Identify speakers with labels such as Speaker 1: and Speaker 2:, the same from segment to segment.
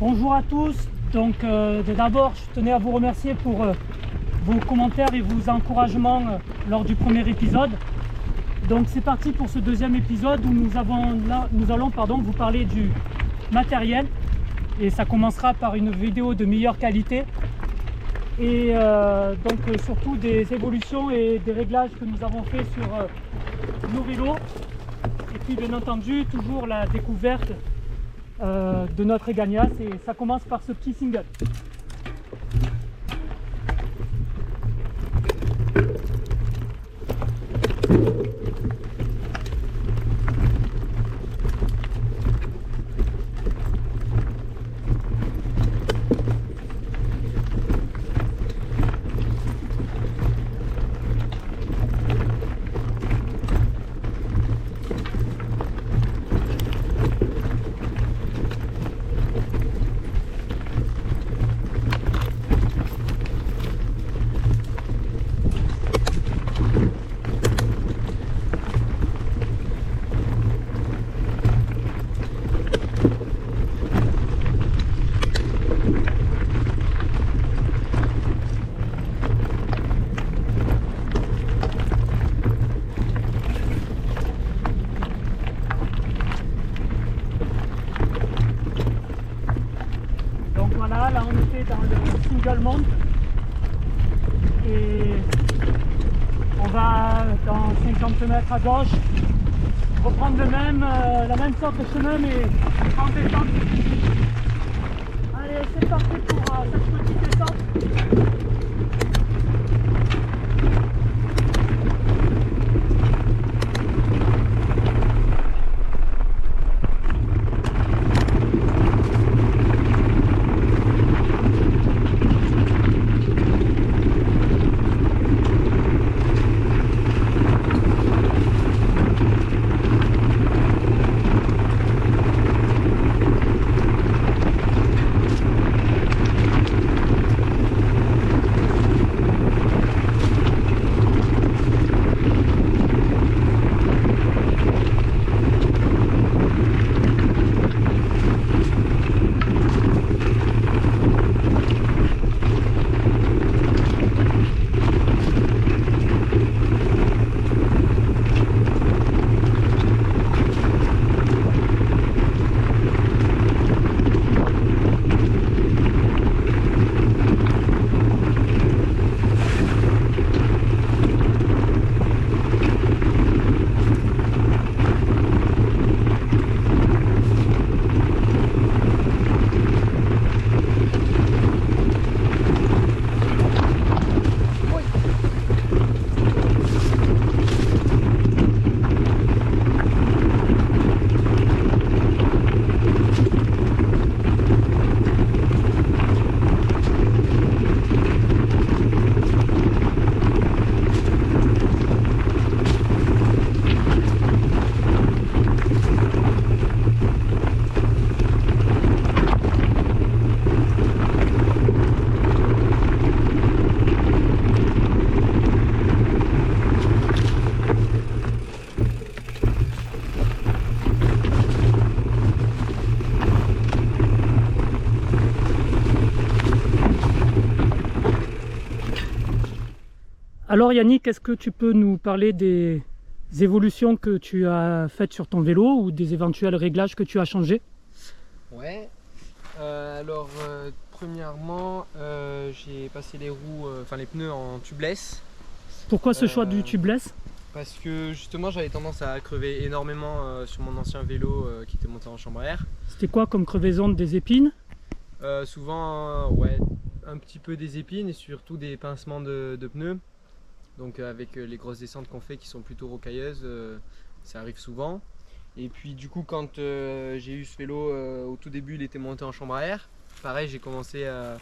Speaker 1: Bonjour à tous, donc d'abord je tenais à vous remercier pour vos commentaires et vos encouragements lors du premier épisode. Donc c'est parti pour ce deuxième épisode où nous allons vous parler du matériel et ça commencera par une vidéo de meilleure qualité et surtout des évolutions et des réglages que nous avons fait sur nos vélos et puis bien entendu toujours la découverte de notre Egagnas et ça commence par ce petit single. Là on était dans le single mount et on va dans 50 mètres à gauche reprendre la même sorte de chemin mais en descente. Allez, c'est parti pour cette petite descente. Alors Yannick, est-ce que tu peux nous parler des évolutions que tu as faites sur ton vélo ou des éventuels réglages que tu as changés?
Speaker 2: Ouais, premièrement j'ai passé les roues, les pneus en tubeless.
Speaker 1: Pourquoi ce choix du tubeless?
Speaker 2: Parce que justement j'avais tendance à crever énormément sur mon ancien vélo qui était monté en chambre à air.
Speaker 1: C'était quoi comme crevaison? Des épines?
Speaker 2: Souvent ouais, un petit peu des épines et surtout des pincements de pneus. Donc avec les grosses descentes qu'on fait qui sont plutôt rocailleuses, ça arrive souvent. Et puis du coup quand j'ai eu ce vélo, au tout début il était monté en chambre à air. Pareil, j'ai commencé à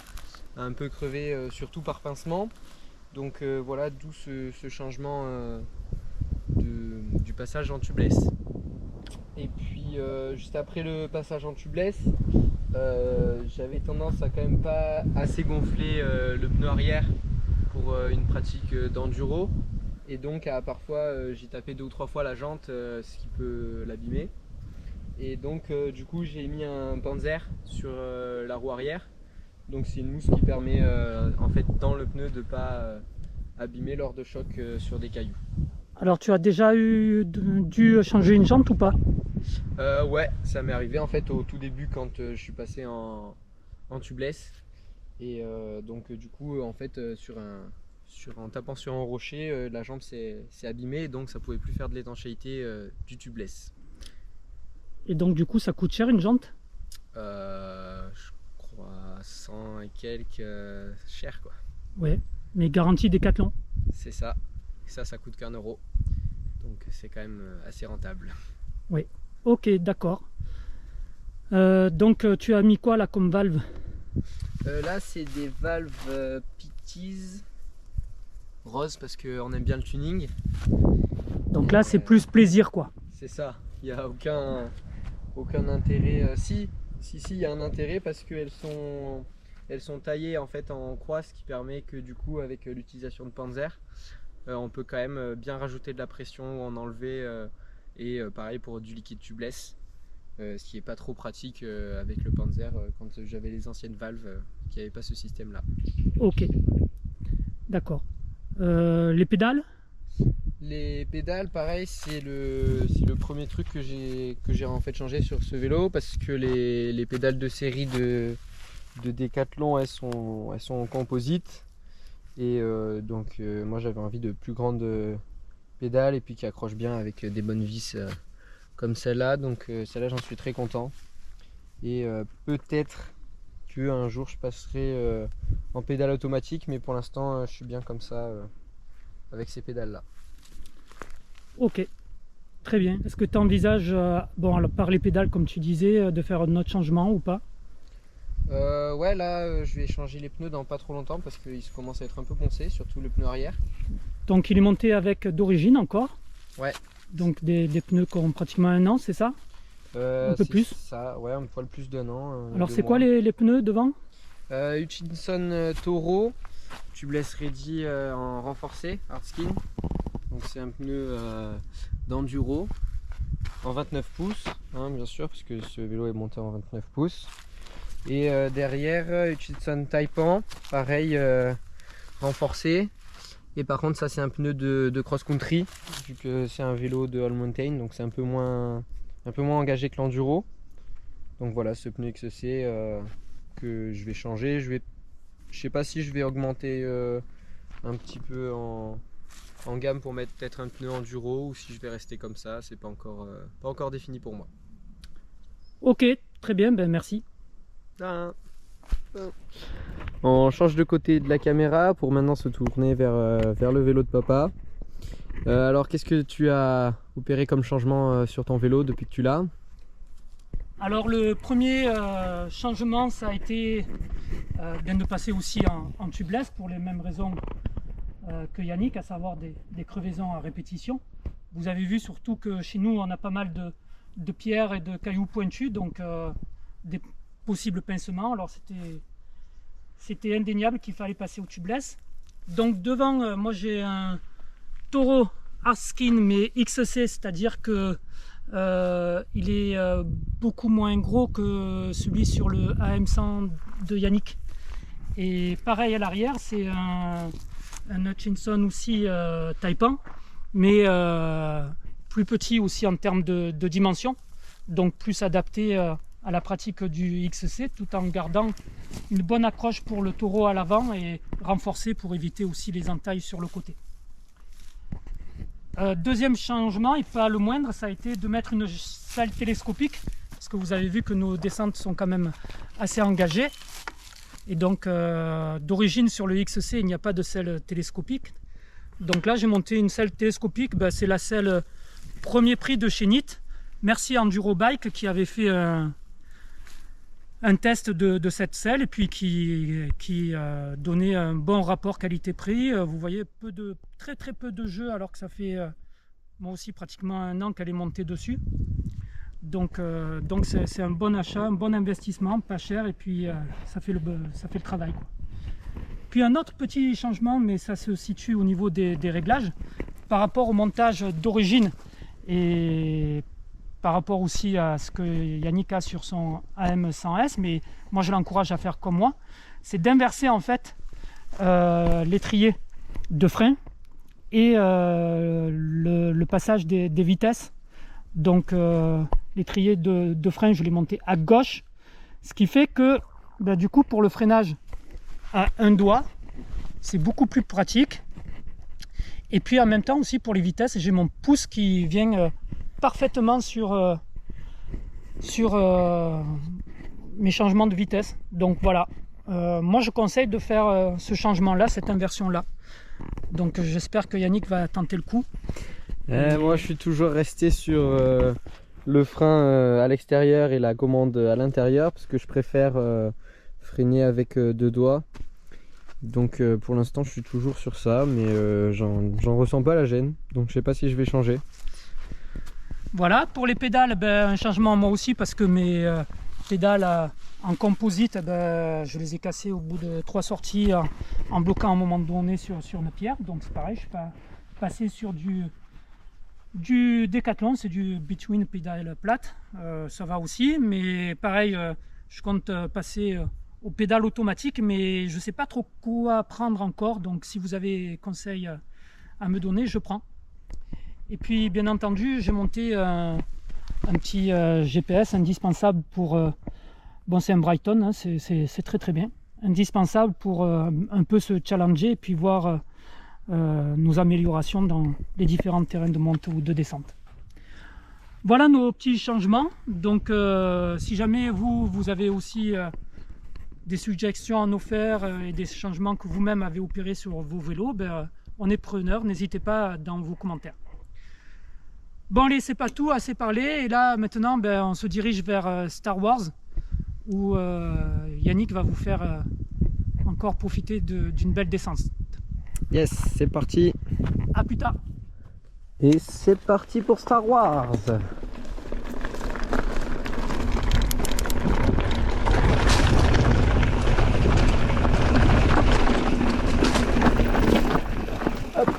Speaker 2: un peu crever, surtout par pincement. Donc voilà, d'où ce changement du passage en tubeless. Et puis juste après le passage en tubeless, j'avais tendance à quand même pas assez gonfler le pneu arrière pour une pratique d'enduro, et donc parfois j'y tapais 2 ou 3 fois la jante, ce qui peut l'abîmer. Et donc du coup j'ai mis un Panzer sur la roue arrière. Donc c'est une mousse qui permet en fait dans le pneu de ne pas abîmer lors de choc sur des cailloux.
Speaker 1: Alors tu as déjà dû changer une jante ou pas?
Speaker 2: Ouais, ça m'est arrivé en fait au tout début quand je suis passé en tubeless. Et donc du coup en fait en tapant sur un rocher, la jambe s'est abîmée, donc ça pouvait plus faire de l'étanchéité du tubeless.
Speaker 1: Et donc du coup ça coûte cher une jante?
Speaker 2: Je crois 100 et quelques cher quoi.
Speaker 1: Ouais, mais garantie Décathlon.
Speaker 2: C'est ça. Et ça coûte qu'1 euro. Donc c'est quand même assez rentable.
Speaker 1: Oui, ok, d'accord. Donc tu as mis quoi là comme valve?
Speaker 2: Là c'est des valves Pitties rose parce qu'on aime bien le tuning.
Speaker 1: Donc là c'est plus plaisir quoi.
Speaker 2: C'est ça, il n'y a aucun intérêt. Si, il y a un intérêt parce qu'elles sont taillées en fait en croix, ce qui permet que du coup avec l'utilisation de Panzer, on peut quand même bien rajouter de la pression ou en enlever et pareil pour du liquide tubeless, ce qui n'est pas trop pratique avec le Panzer quand j'avais les anciennes valves qui n'avaient pas ce système là.
Speaker 1: Ok, d'accord. Les pédales?
Speaker 2: Les pédales, pareil, c'est le premier truc que j'ai en fait changé sur ce vélo parce que les pédales de série de Décathlon, elles sont en composite et donc moi j'avais envie de plus grandes pédales et puis qui accrochent bien avec des bonnes vis comme celle-là. Donc celle-là j'en suis très content et peut-être qu'un jour je passerai en pédale automatique, mais pour l'instant je suis bien comme ça avec ces pédales-là.
Speaker 1: Ok, très bien. Est-ce que tu envisages, bon, alors, par les pédales comme tu disais, de faire un autre changement ou pas?
Speaker 2: Ouais, là je vais changer les pneus dans pas trop longtemps parce qu'ils commencent à être un peu poncés, surtout le pneu arrière.
Speaker 1: Donc il est monté avec d'origine encore?
Speaker 2: Ouais.
Speaker 1: Donc des pneus qui ont pratiquement 1 an, c'est ça? Un peu plus?
Speaker 2: Ça, ouais, un poil plus d'1 an.
Speaker 1: Alors c'est quoi les pneus devant?
Speaker 2: Hutchinson Toro, tubeless ready en renforcé, hardskin. Donc c'est un pneu d'enduro en 29 pouces, hein, bien sûr, parce que ce vélo est monté en 29 pouces. Et derrière, Hutchinson Taipan, pareil, renforcé. Et par contre, ça c'est un pneu de cross-country, vu que c'est un vélo de all mountain, donc c'est un peu moins engagé que l'enduro. Donc voilà, ce pneu XC que je vais changer. Je sais pas si je vais augmenter un petit peu en gamme pour mettre peut-être un pneu enduro ou si je vais rester comme ça, c'est pas encore défini pour moi.
Speaker 1: Ok, très bien, ben merci.
Speaker 2: On change de côté de la caméra pour maintenant se tourner vers le vélo de papa. Alors qu'est-ce que tu as opéré comme changement sur ton vélo depuis que tu l'as?
Speaker 1: Alors le premier changement, ça a été bien de passer aussi en tubeless pour les mêmes raisons que Yannick, à savoir des crevaisons à répétition. Vous avez vu surtout que chez nous on a pas mal de pierres et de cailloux pointus, donc des possibles pincements. Alors c'était indéniable qu'il fallait passer au tubeless. Donc devant moi j'ai un Toro hardskin mais XC, c'est-à-dire que il est beaucoup moins gros que celui sur le AM100 de Yannick. Et pareil à l'arrière, c'est un Hutchinson aussi Taipan, mais plus petit aussi en termes de dimension, donc plus adapté à la pratique du XC, tout en gardant une bonne accroche pour le taureau à l'avant et renforcé pour éviter aussi les entailles sur le côté. Deuxième changement, et pas le moindre, ça a été de mettre une selle télescopique, parce que vous avez vu que nos descentes sont quand même assez engagées. Et donc d'origine sur le XC, il n'y a pas de selle télescopique. Donc là j'ai monté une selle télescopique, c'est la selle premier prix de chez NIT. Merci Enduro Bike qui avait fait un test de cette selle et puis qui donnait un bon rapport qualité-prix. Vous voyez très peu de jeux alors que ça fait moi aussi pratiquement 1 an qu'elle est montée dessus. Donc c'est un bon achat, un bon investissement, pas cher et puis ça fait le travail, quoi. Puis un autre petit changement, mais ça se situe au niveau des réglages par rapport au montage d'origine et par rapport aussi à ce que Yannick a sur son AM100S, mais moi je l'encourage à faire comme moi, c'est d'inverser en fait l'étrier de frein et le passage des vitesses. Donc l'étrier de frein, je l'ai monté à gauche, ce qui fait que du coup pour le freinage à un doigt, c'est beaucoup plus pratique. Et puis en même temps aussi pour les vitesses, j'ai mon pouce qui vient parfaitement sur mes changements de vitesse. Donc voilà, moi je conseille de faire ce changement là, cette inversion là. Donc j'espère que Yannick va tenter le coup.
Speaker 2: Moi je suis toujours resté sur le frein à l'extérieur et la commande à l'intérieur, parce que je préfère freiner avec deux doigts. Donc pour l'instant je suis toujours sur ça, mais j'en ressens pas la gêne, donc je sais pas si je vais changer.
Speaker 1: Voilà, pour les pédales, un changement moi aussi, parce que mes pédales en composite, je les ai cassées au bout de 3 sorties en bloquant à un moment donné sur une pierre. Donc c'est pareil, je suis passé sur du Decathlon, c'est du Between pédale plate, ça va aussi, mais pareil, je compte passer aux pédales automatiques, mais je ne sais pas trop quoi prendre encore, donc si vous avez conseils à me donner, je prends. Et puis bien entendu, j'ai monté un petit GPS indispensable pour... bon, c'est un Brighton, hein, c'est très très bien. Indispensable pour un peu se challenger et puis voir nos améliorations dans les différents terrains de montée ou de descente. Voilà nos petits changements. Donc si jamais vous avez aussi des suggestions à nous faire et des changements que vous-même avez opérés sur vos vélos, on est preneur, n'hésitez pas dans vos commentaires. Bon allez, c'est pas tout, assez parlé, et là maintenant on se dirige vers Star Wars, où Yannick va vous faire encore profiter d'une belle descente.
Speaker 2: Yes, c'est parti.
Speaker 1: A plus tard.
Speaker 2: Et c'est parti pour Star Wars. Hop,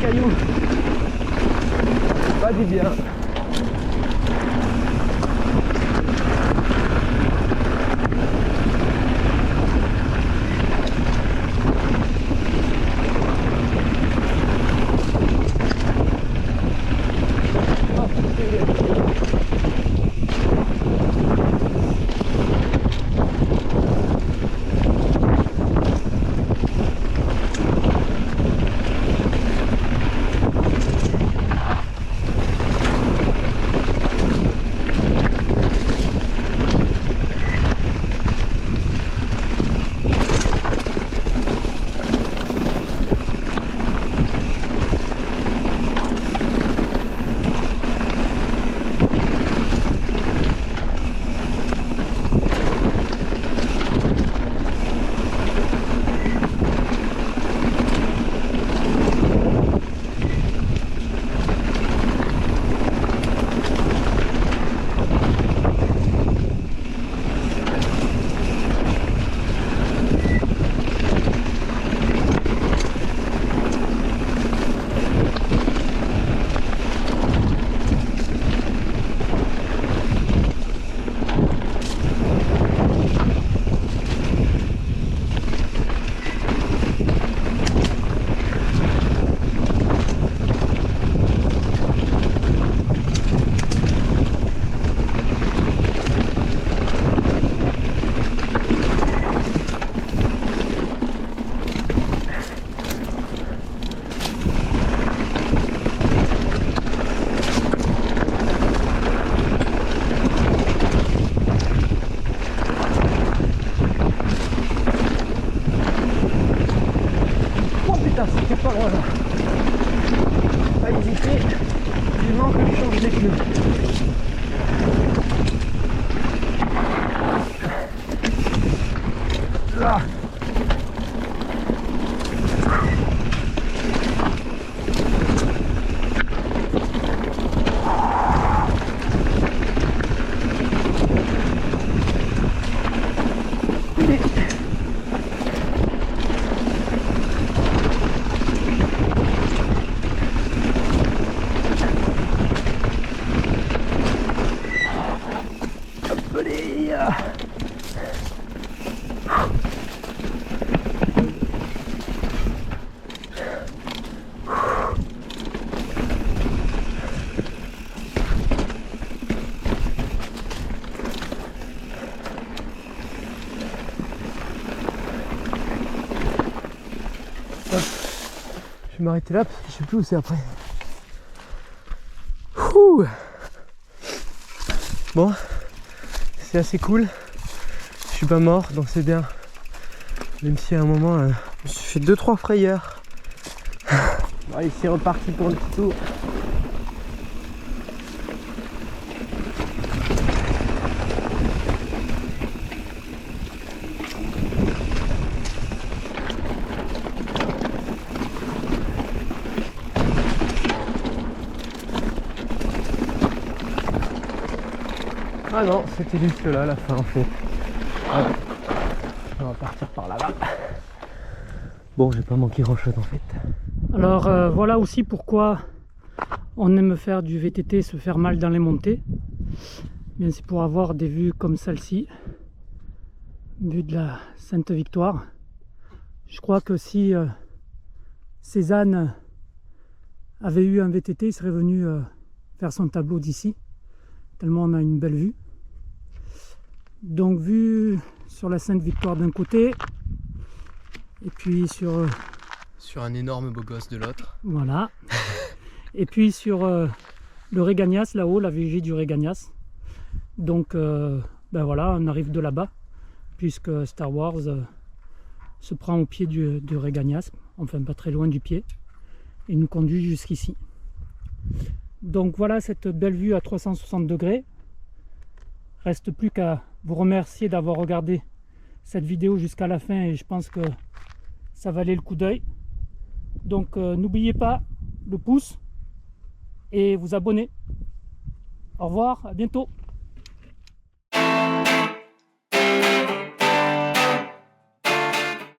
Speaker 2: cailloux, pas du bien.
Speaker 1: Ah. Je vais m'arrêter là parce que je sais plus où c'est après. Ouh. Bon, c'est assez cool. Je suis pas mort donc c'est bien. Même si à un moment, je me suis fait 2-3 frayeurs. Bon, allez, c'est reparti pour le petit tour. Ah non, c'était juste là la fin en fait. Voilà. On va partir par là-bas. Bon, j'ai pas manqué grand chose en fait. Alors voilà aussi pourquoi on aime faire du VTT, se faire mal dans les montées. Bien, c'est pour avoir des vues comme celle-ci, vue de la Sainte-Victoire. Je crois que si Cézanne avait eu un VTT, il serait venu faire son tableau d'ici, tellement on a une belle vue. Donc vue sur la Sainte-Victoire d'un côté, et puis sur
Speaker 2: un énorme beau gosse de l'autre.
Speaker 1: Voilà. Et puis sur le Régagnas, là-haut, la vigie du Régagnas. Donc ben voilà, on arrive de là-bas, puisque Star Wars se prend au pied du Régagnas, enfin pas très loin du pied, et nous conduit jusqu'ici. Donc voilà cette belle vue à 360 degrés. Reste plus qu'à vous remercier d'avoir regardé cette vidéo jusqu'à la fin, et je pense que ça valait le coup d'œil. Donc n'oubliez pas le pouce et vous abonner. Au revoir, à bientôt.